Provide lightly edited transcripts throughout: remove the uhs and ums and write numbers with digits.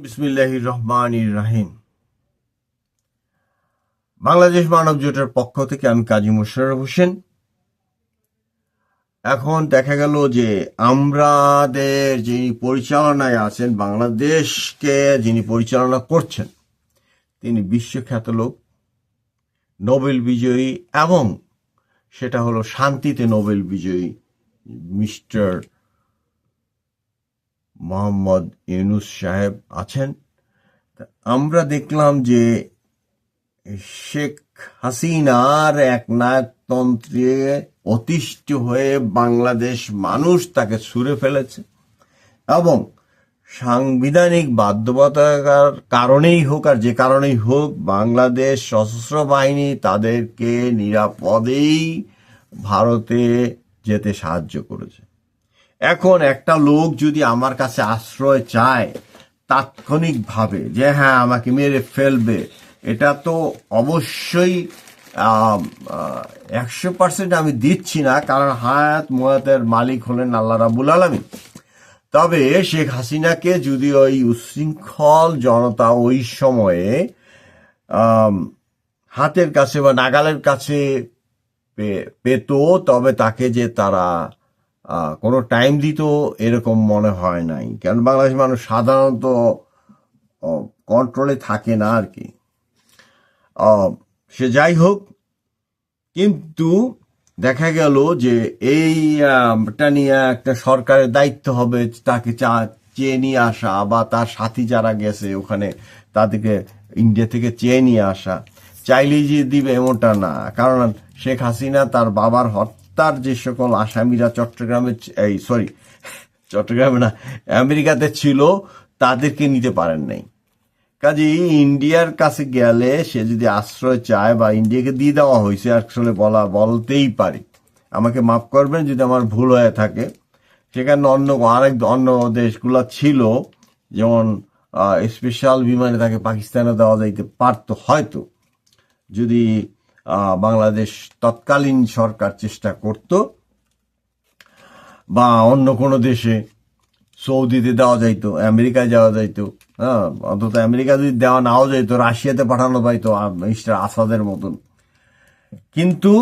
বিসমিল্লাহির রহমানির রহিম। বাংলাদেশ মানব জোটের পক্ষ থেকে আমি কাজী মোশাররফ হোসেন। এখন দেখা গেল যে আমাদের যিনি পরিচালনায় আছেন, বাংলাদেশকে যিনি পরিচালনা করছেন, তিনি বিশ্বখ্যাত লোক, নোবেল বিজয়ী, এবং সেটা হলো শান্তিতে নোবেল বিজয়ী মিস্টার মোহাম্মদ ইউনূস সাহেব আছেন। আমরা দেখলাম যে শেখ হাসিনার একনায়কতন্ত্রে অতিষ্ঠ হয়ে বাংলাদেশ মানুষ তাকে ছুঁড়ে ফেলেছে, এবং সাংবিধানিক বাধ্যবাধকতার কারণেই হোক আর যে কারণেই হোক, বাংলাদেশ সশস্ত্র বাহিনী তাদেরকে নিরাপদেই ভারতে যেতে সাহায্য করেছে। এখন একটা লোক যদি আমার কাছে আশ্রয় চায় তাৎক্ষণিকভাবে যে হ্যাঁ আমাকে মেরে ফেলবে, এটা তো অবশ্যই 100% আমি দিচ্ছি না, কারণ হায়াত মুয়াতের মালিক হলেন আল্লাহ রাব্বুল আলামিন। তবে শেখ হাসিনাকে যদি ওই উচ্ছৃঙ্খল জনতা ওই সময়ে হাতের কাছে বা নাগালের কাছে পেত, তবে তাকে যে তারা কোনো টাইম দিত এরকম মনে হয় নাই, কারণ বাংলাদেশ মানুষ সাধারণত কন্ট্রোলে থাকে না আর কি। সে যাই হোক, কিন্তু দেখা গেল যে এইটা নিয়ে একটা সরকারের দায়িত্ব হবে তাকে চেয়ে নিয়ে আসা, বা তার সাথী যারা গেছে ওখানে তাদেরকে ইন্ডিয়া থেকে চেয়ে নিয়ে আসা। চাইলেই যে দিবে এমনটা না, কারণ শেখ হাসিনা তার বাবার হত্যার যে সকল আসামিরা চট্টগ্রামে না, আমেরিকাতে ছিল, তাদেরকে নিতে পারেন নাই। কাজে ইন্ডিয়ার কাছে গেলে সে যদি আশ্রয় চায়, বা ইন্ডিয়াকে দিয়ে দেওয়া হয়েছে আসলে বলতেই পারি, আমাকে মাফ করবেন যদি আমার ভুল হয়ে থাকে। সেখানে অন্য দেশগুলো ছিল, যেমন স্পেশাল বিমানে তাকে পাকিস্তানে দেওয়া যাইতে পারতো হয়তো, যদি বাংলাদেশ তৎকালীন সরকার চেষ্টা করত, বা অন্য কোনো দেশে, সৌদিতে দেওয়া যাইতো, আমেরিকায় যাওয়া যাইতো। হ্যাঁ, অন্তত আমেরিকা যদি দেওয়া নাও যাইতো, রাশিয়াতে পাঠানো পাইতো মিস্টার আসাদের মতন। কিন্তু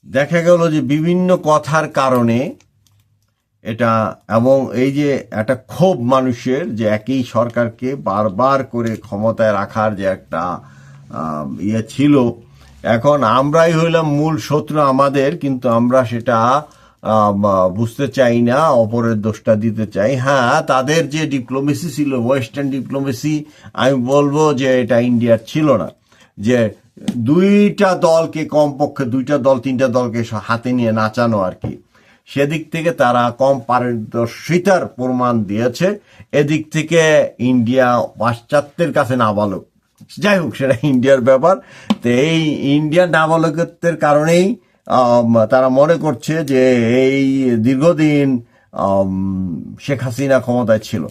দেখা গেল যে বিভিন্ন কথার কারণে এটা, এবং এই যে একটা ক্ষোভ মানুষের যে একই সরকারকে বারবার করে ক্ষমতায় রাখার যে একটা ইয়ে ছিল, এখন আমরাই হইলাম মূল শত্রু আমাদের, কিন্তু আমরা সেটা বুঝতে চাই না, অপরের দোষটা দিতে চাই। হ্যাঁ, তাদের যে ডিপ্লোমেসি ছিল, ওয়েস্টার্ন ডিপ্লোমেসি, আমি বলবো যে এটা ইন্ডিয়ার ছিল না, যে দুইটা দলকে, কমপক্ষে দুইটা দল তিনটা দলকে হাতে নিয়ে নাচানো আর কি। সেদিক থেকে তারা কম পারদর্শিতার প্রমাণ দিয়েছে। এদিক থেকে ইন্ডিয়া পাশ্চাত্যের কাছে নাবালক। যাই হোক, সেটা ইন্ডিয়ার ব্যাপার। তো এই ইন্ডিয়ার নাবালকত্বের কারণেই তারা মনে করছে যে এই দীর্ঘদিন শেখ হাসিনা ক্ষমতায় ছিল।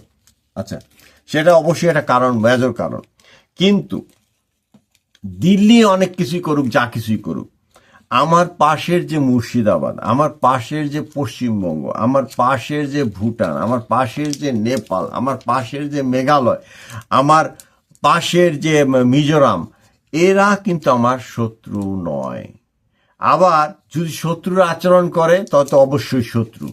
আচ্ছা, সেটা অবশ্যই একটা কারণ, মেজর কারণ। কিন্তু দিল্লি অনেক কিছুই করুক, যা কিছুই করুক, আমার পাশের যে মুর্শিদাবাদ, আমার পাশের যে পশ্চিমবঙ্গ, আমার পাশের যে ভুটান, আমার পাশের যে নেপাল, আমার পাশের যে মেঘালয়, আমার পাশের যে মিজোরাম, এরা কিন্তু আমার শত্রু নয়। আবার যদি শত্রুর আচরণ করে তত অবশ্যই শত্রু।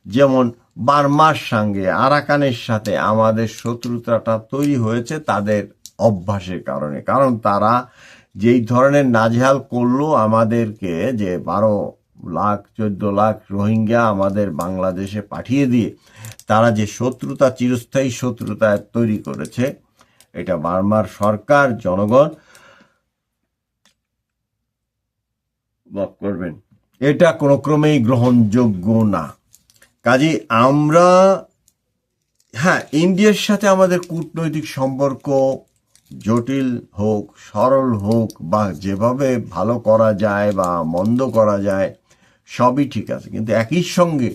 যেমন বার্মার সঙ্গে, আরাকানের সাথে আমাদের শত্রুতাটা তৈরি হয়েছে তাদের অভ্যাসের কারণে, কারণ তারা যেই ধরনের নাজেহাল করলো আমাদেরকে, যে 12 লাখ 14 লাখ রোহিঙ্গা আমাদের বাংলাদেশে পাঠিয়ে দিয়ে তারা যে শত্রুতা, চিরস্থায়ী শত্রুতা তৈরি করেছে, এটা বার্মার সরকার, জনগণ মাফ করবেন, এটা কোনো ক্রমেই গ্রহণযোগ্য না। কাজে আমরা, হ্যাঁ, ইন্ডিয়ার সাথে আমাদের কূটনৈতিক সম্পর্ক জটিল হোক, সরল হোক, বা যেভাবে ভালো করা যায় বা মন্দ করা যায়, সবই ঠিক আছে, কিন্তু একই সঙ্গে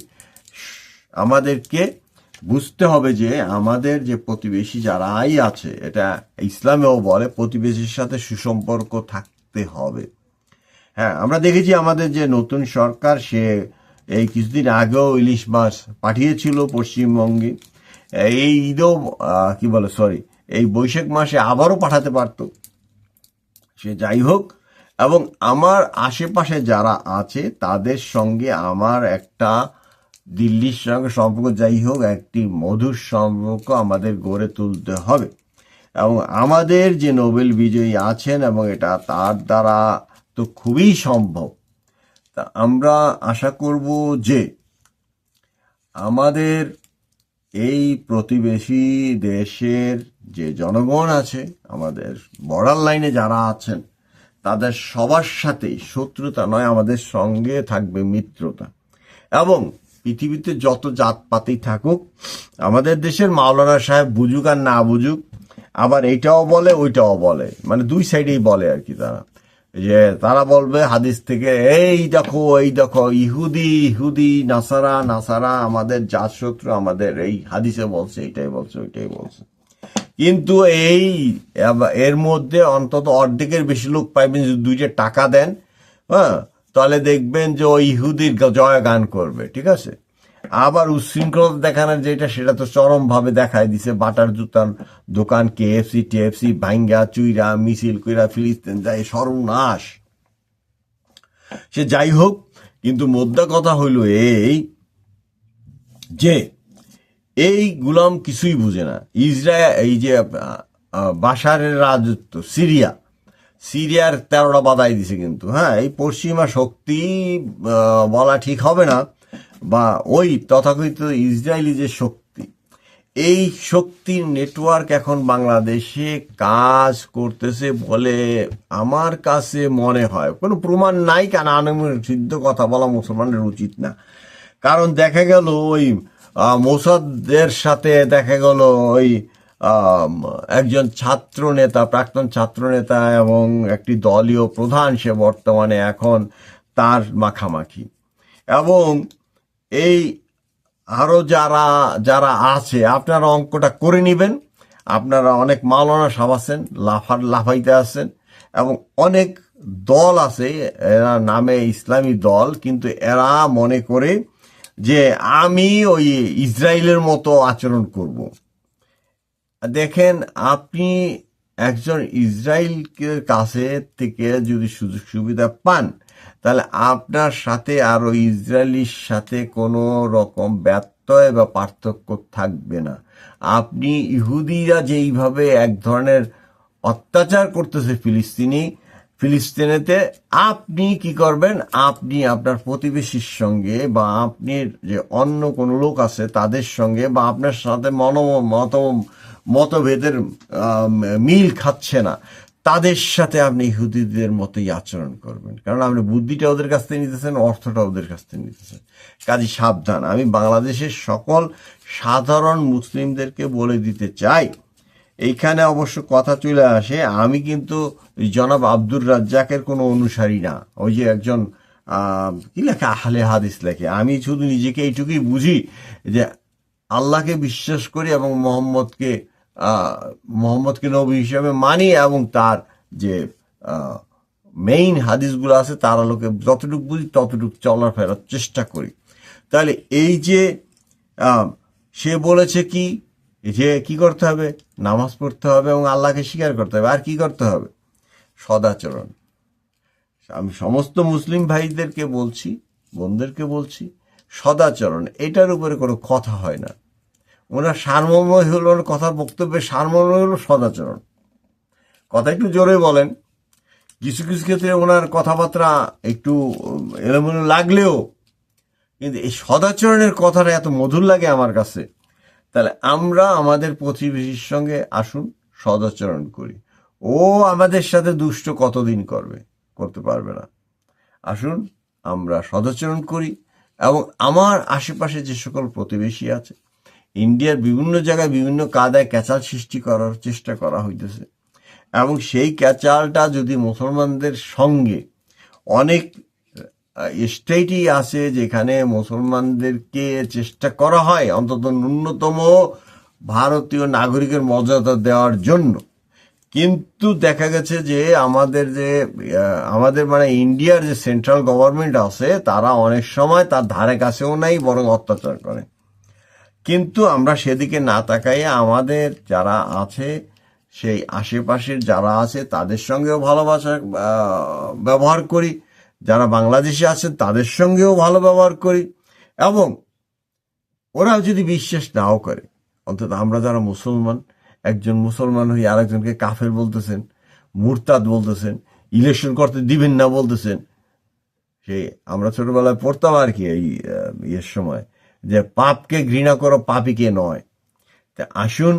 আমাদেরকে বুঝতে হবে যে আমাদের যে প্রতিবেশী যারাই আছে, এটা ইসলামেও বলে প্রতিবেশীর সাথে সুসম্পর্ক থাকতে হবে। হ্যাঁ, আমরা দেখেছি আমাদের যে নতুন সরকার, সে এই কিছুদিন আগেও ইলিশ মাছ পাঠিয়েছিল পশ্চিমবঙ্গে, এই ঈদও কি বলে সরি এই বৈশাখ মাসে আবারও পাঠাতে পারতো। সে যাই হোক, এবং আমার আশেপাশে যারা আছে তাদের সঙ্গে আমার একটা দিল্লির সঙ্গে সম্পর্ক যাই হোক একটি মধুর সম্পর্ক আমাদের গড়ে তুলতে হবে। এবং আমাদের যে নোবেল বিজয়ী আছেন এবং এটা তার দ্বারা তো খুবই সম্ভব, তা আমরা আশা করব যে আমাদের এই প্রতিবেশী দেশের যে জনগণ আছে, আমাদের বর্ডার লাইনে যারা আছেন, তাদের সবার সাথেই শত্রুতা নয়, আমাদের সঙ্গে থাকবে মিত্রতা। এবং পৃথিবীতে যত জাতপাতি থাকুক, আমাদের দেশের মাওলানা সাহেব বুঝুক আর না বুঝুক, আবার এইটাও বলে ওইটাও বলে, মানে দুই সাইডেই বলে আর কি। তারা বলবে হাদিস থেকে এই দেখো ইহুদি ইহুদি নাসারা নাসারা আমাদের জাত শত্রু, আমাদের এই হাদিসে বলছে, এইটাই বলছে ওইটাই বলছে। কিন্তু এর মধ্যে অন্তত অর্ধেকের বেশি লোক পাইবেন যদি দুইটা টাকা দেন, হ্যাঁ, তাহলে দেখবেন যে ওই ইহুদির জয় গান করবে, ঠিক আছে। আবার উচ্ছৃঙ্খলতা দেখানোর যেটা, সেটা তো চরম ভাবে দেখায় দিছে। বাটার জুতার দোকান, কেএফসি টিএফসি ভাঙ্গা চুইরা মিছিল কইরা ফিলিস্তিন যায়, সর্বনাশ। সে যাই হোক, কিন্তু মোদ্দা কথা হইল এই যে এই গুলাম কিছুই বুঝে না। ইসরায়েল এই যে বাশারের রাজত্ব, সিরিয়ার 13টা বাধাই দিছে। কিন্তু হ্যাঁ, এই পশ্চিমা শক্তি বলা ঠিক হবে না, বা ওই তথাকথিত ইসরায়েলি যে শক্তি, এই শক্তির নেটওয়ার্ক এখন বাংলাদেশে কাজ করতেছে বলে আমার কাছে মনে হয়। কোনো প্রমাণ নাই, কেন সিদ্ধ কথা বলা মুসলমানের উচিত না। কারণ দেখা গেল ওই মোসাদের সাথে দেখা গেল ওই একজন ছাত্র নেতা, প্রাক্তন ছাত্র নেতা এবং একটি দলীয় প্রধান, সে বর্তমানে এখন তার মাখামাখি। এবং এই আরো যারা যারা আছে, আপনারা অঙ্কটা করে নিবেন। আপনারা অনেক মাওলানা সাহেব আছেন, লাফাইতে আছেন, এবং অনেক দল আছে, এরা নামে ইসলামী দল, কিন্তু এরা মনে করে যে আমি ওই ইসরায়েলের মতো আচরণ করব। দেখেন, আপনি একজন ইসরায়েলের কাছে থেকে যদি সুযোগ সুবিধা পান, তাহলে আপনার সাথে আর ওই ইসরায়েলির সাথে কোনো রকম ব্যত্যয় বা পার্থক্য থাকবে না। আপনি ইহুদিরা যেইভাবে এক ধরনের অত্যাচার করতেছে ফিলিস্তিনেতে, আপনি কি করবেন? আপনি আপনার প্রতিবেশীর সঙ্গে বা আপনি যে অন্য কোনো লোক আছে তাদের সঙ্গে, বা আপনার সাথে মতভেদের মিল খাচ্ছে না, তাদের সাথে আপনি ইহুদিদের মতোই আচরণ করবেন। কারণ আপনি বুদ্ধিটা ওদের কাছ থেকে নিতেছেন, অর্থটা ওদের কাছ থেকে নিতেছেন। কাজে সাবধান। আমি বাংলাদেশের সকল সাধারণ মুসলিমদেরকে বলে দিতে চাই, এইখানে অবশ্য কথা চলে আসে, আমি কিন্তু জনাব আব্দুর রাজ্জাকের কোনো অনুসারী না। ওই যে একজন কি লেখে, আহলে হাদিস লেখে। আমি শুধু নিজেকে এইটুকুই বুঝি যে আল্লাহকে বিশ্বাস করি এবং মোহাম্মদকে নবী হিসাবে মানি, এবং তার যে মেইন হাদিসগুলো আছে তার আলোকে যতটুকু বুঝি ততটুকু চলার ফেরার চেষ্টা করি। তাহলে এই যে সে বলেছে যে কি করতে হবে? নামাজ পড়তে হবে এবং আল্লাহকে স্বীকার করতে হবে। আর কি করতে হবে? সদাচরণ। আমি সমস্ত মুসলিম ভাইদেরকে বলছি, বোনদেরকে বলছি, সদাচরণ, এটার উপরে কোনো কথা হয় না। ওনার সারমর্ম হলো, কথার বক্তব্যের সারমর্ম হলো সদাচরণ। কথা একটু জোরে বলেন, কিছু কিছু ক্ষেত্রে ওনার কথাবার্তা একটু এলোমেলো লাগলেও কিন্তু এই সদাচরণের কথাটা এত মধুর লাগে আমার কাছে। তাহলে আমরা আমাদের প্রতিবেশীর সঙ্গে আসুন সদাচরণ করি। ও আমাদের সাথে দুষ্ট কতদিন করতে পারবে না। আসুন আমরা সদাচরণ করি। এবং আমার আশেপাশে যে সকল প্রতিবেশী আছে, ইন্ডিয়ার বিভিন্ন জায়গায় বিভিন্ন কায়দায় ক্যাচাল সৃষ্টি করার চেষ্টা করা হইতেছে, এবং সেই ক্যাচালটা যদি মুসলমানদের সঙ্গে, অনেক স্টেটই আছে যেখানে মুসলমানদেরকে চেষ্টা করা হয় অন্তত ন্যূনতম ভারতীয় নাগরিকের মর্যাদা দেওয়ার জন্য, কিন্তু দেখা গেছে যে আমাদের মানে ইন্ডিয়ার যে সেন্ট্রাল গভর্নমেন্ট আছে, তারা অনেক সময় তার ধারে কাছেও নাই, বরং অত্যাচার করে। কিন্তু আমরা সেদিকে না তাকাইয়ে আমাদের যারা আছে সেই আশেপাশের যারা আছে তাদের সঙ্গেও ভালোবাসা ব্যবহার করি, যারা বাংলাদেশে আছেন তাদের সঙ্গেও ভালো ব্যবহার করি, এবং ওরাও যদি বিশ্বাস নাও করে, অন্তত আমরা যারা মুসলমান, একজন মুসলমান হয়ে আরেকজনকে কাফের বলতেছেন, মুরতাদ বলতেছেন, ইলেকশন করতে দিবেন না বলতেছেন। সেই আমরা ছোটবেলায় পড়তাম আর কি এই ইয়ের সময়, যে পাপকে ঘৃণা করো, পাপীকে নয়। তা আসুন,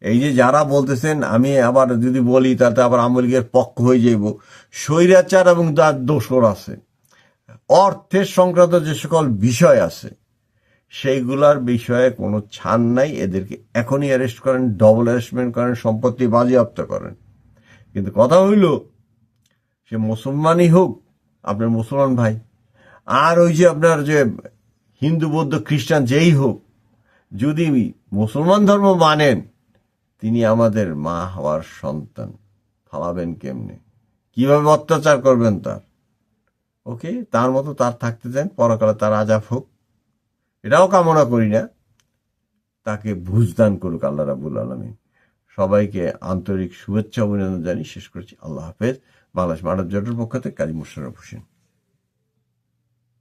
এই যে যারা বলতেছেন, আমি আবার যদি বলি তাতে আবার আওয়ামী লীগের পক্ষ হয়ে যাইব, স্বৈরাচার এবং তার দোসর আছে, অর্থের সংক্রান্ত যে সকল বিষয় আছে সেইগুলার বিষয়ে কোনো ছাড় নাই। এদেরকে এখনই অ্যারেস্ট করেন, ডবল অ্যারেস্টমেন্ট করেন, সম্পত্তি বাজেয়াপ্ত করেন। কিন্তু কথা হইল, সে মুসলমানই হোক, আপনার মুসলমান ভাই, আর ওই যে আপনার যে হিন্দু বৌদ্ধ খ্রিস্টান যেই হোক, যদি মুসলমান ধর্ম মানেন, তিনি আমাদের মা হওয়ার সন্তান, ফালাবেন কেমনে, কিভাবে অত্যাচার করবেন তার? ওকে, তার মতো তার থাকতে দেন, পরকালে তার আযাব হোক, এটাও কামনা করি না। তাকে বুঝদান করুক আল্লাহ রাব্বুল আলামিন। সবাইকে আন্তরিক শুভেচ্ছা অভিনন্দন জানিয়ে শেষ করছি। আল্লাহ হাফেজ। বাংলাদেশ মানব জোটের পক্ষ থেকে কাজী মোশাররফ হোসেন।